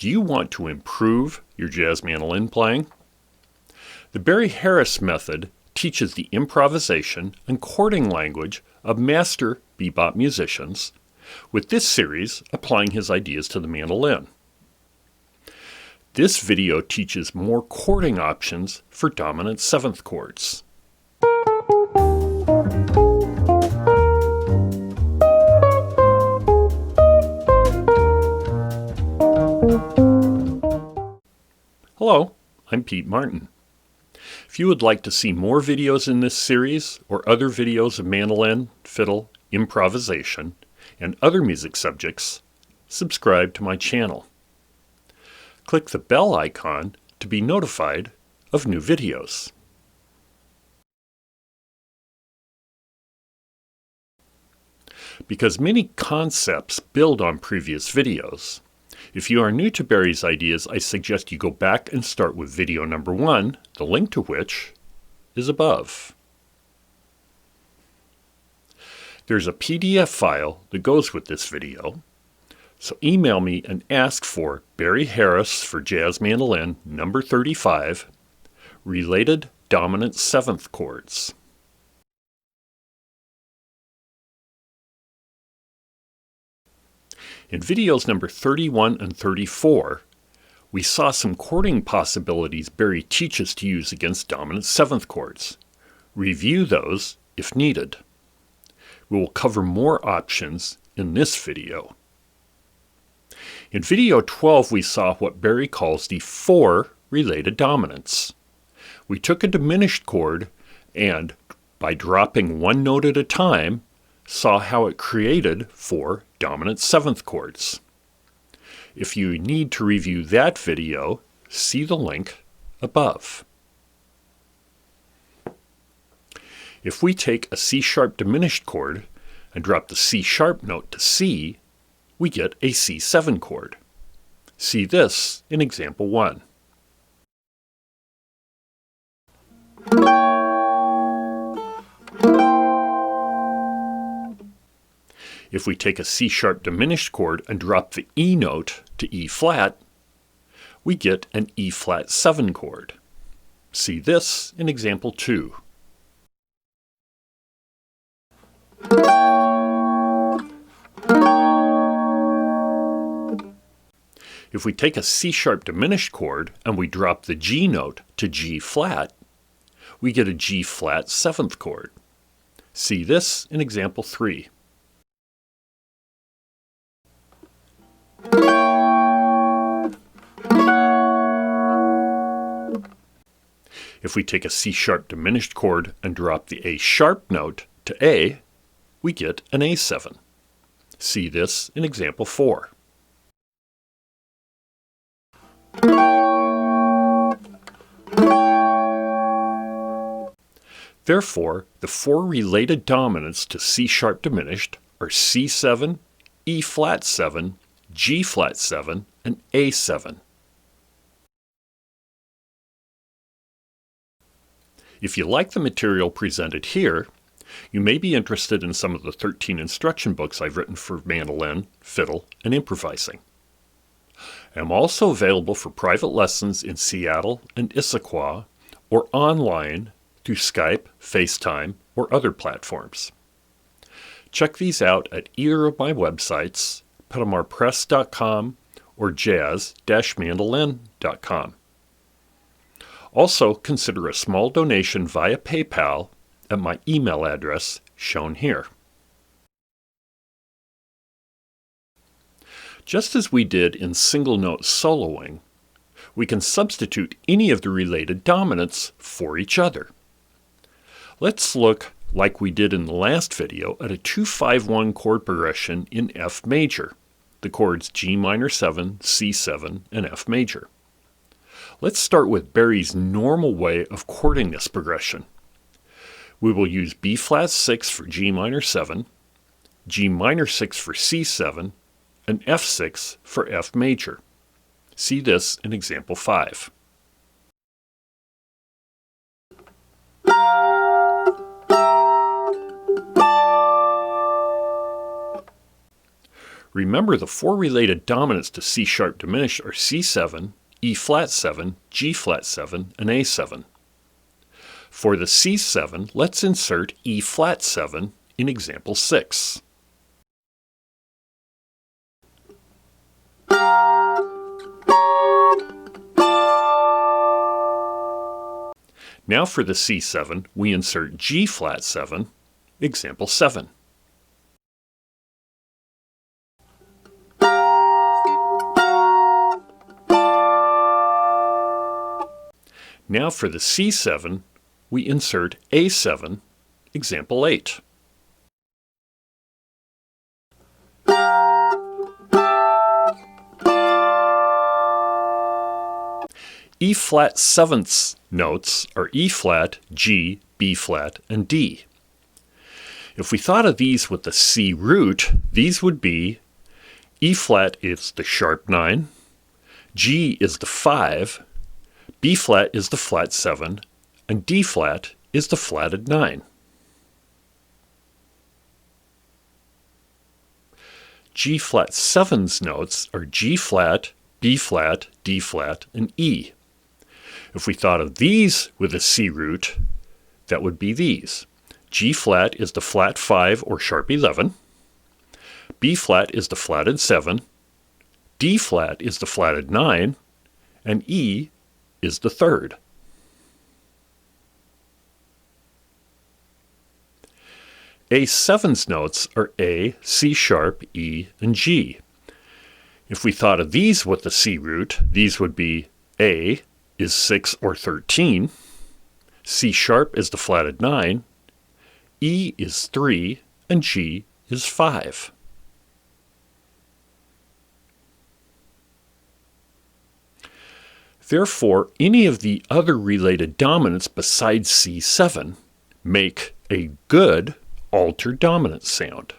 Do you want to improve your jazz mandolin playing? The Barry Harris method teaches the improvisation and chording language of master bebop musicians, with this series applying his ideas to the mandolin. This video teaches more chording options for dominant seventh chords. Hello, I'm Pete Martin. If you would like to see more videos in this series or other videos of mandolin, fiddle, improvisation, and other music subjects, subscribe to my channel. Click the bell icon to be notified of new videos. Because many concepts build on previous videos, if you are new to Barry's ideas, I suggest you go back and start with video number 1, the link to which is above. There's a PDF file that goes with this video, so email me and ask for Barry Harris for Jazz Mandolin number 35, related dominant seventh chords. In videos number 31 and 34, we saw some chording possibilities Barry teaches to use against dominant seventh chords. Review those if needed. We will cover more options in this video. In video 12, we saw what Barry calls the 4 related dominants. We took a diminished chord and, by dropping one note at a time, saw how it created 4 dominant seventh chords. If you need to review that video, see the link above. If we take a C-sharp diminished chord and drop the C-sharp note to C, we get a C7 chord. See this in example 1. If we take a C-sharp diminished chord and drop the E note to E flat, we get an E flat 7 chord. See this in example 2. If we take a C-sharp diminished chord and we drop the G note to G flat, we get a G flat 7th chord. See this in example 3. If we take a C-sharp diminished chord and drop the A-sharp note to A, we get an A7. See this in example 4. Therefore, the 4 related dominants to C-sharp diminished are C7, E-flat 7, G-flat 7, and A7. If you like the material presented here, you may be interested in some of the 13 instruction books I've written for mandolin, fiddle, and improvising. I'm also available for private lessons in Seattle and Issaquah, or online through Skype, FaceTime, or other platforms. Check these out at either of my websites, petamarpress.com or jazz-mandolin.com. Also, consider a small donation via PayPal at my email address shown here. Just as we did in single note soloing, we can substitute any of the related dominants for each other. Let's look, like we did in the last video, at a 2-5-1 chord progression in F major, the chords G minor 7, C7, and F major. Let's start with Barry's normal way of chording this progression. We will use B flat 6 for G minor 7, G minor 6 for C7, and F6 for F major. See this in example 5. Remember, the four related dominants to C sharp diminished are C7, E flat 7, G flat 7, and A7. For the C7, let's insert E flat 7 in example 6. Now for the C7, we insert G flat 7, example 7. Now for the C7, we insert A7, example 8. E flat sevenths notes are E flat, G, B flat, and D. If we thought of these with the C root, these would be E flat is the sharp 9, G is the 5, B flat is the flat 7, and D flat is the flatted 9. G flat 7's notes are G flat, B flat, D flat, and E. If we thought of these with a C root, that would be these. G flat is the flat 5 or sharp 11, B flat is the flatted 7, D flat is the flatted 9, and E is the third. A7's notes are A, C sharp, E, and G. If we thought of these with the C root, these would be A is 6 or 13, C sharp is the flatted 9, E is 3, and G is 5. Therefore, any of the other related dominants besides C7 make a good altered dominant sound.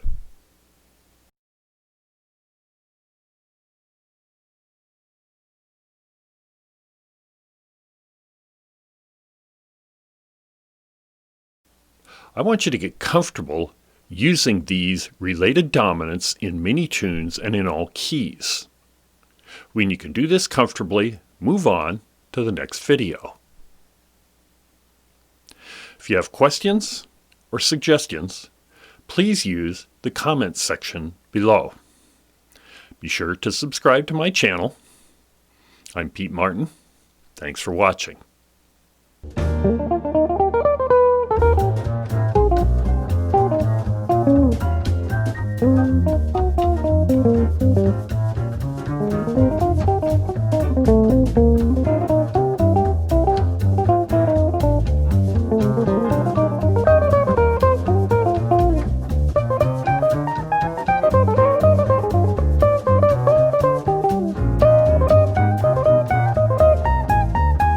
I want you to get comfortable using these related dominants in many tunes and in all keys. When you can do this comfortably, move on to the next video. If you have questions or suggestions, please use the comments section below. Be sure to subscribe to my channel. I'm Pete Martin. Thanks for watching.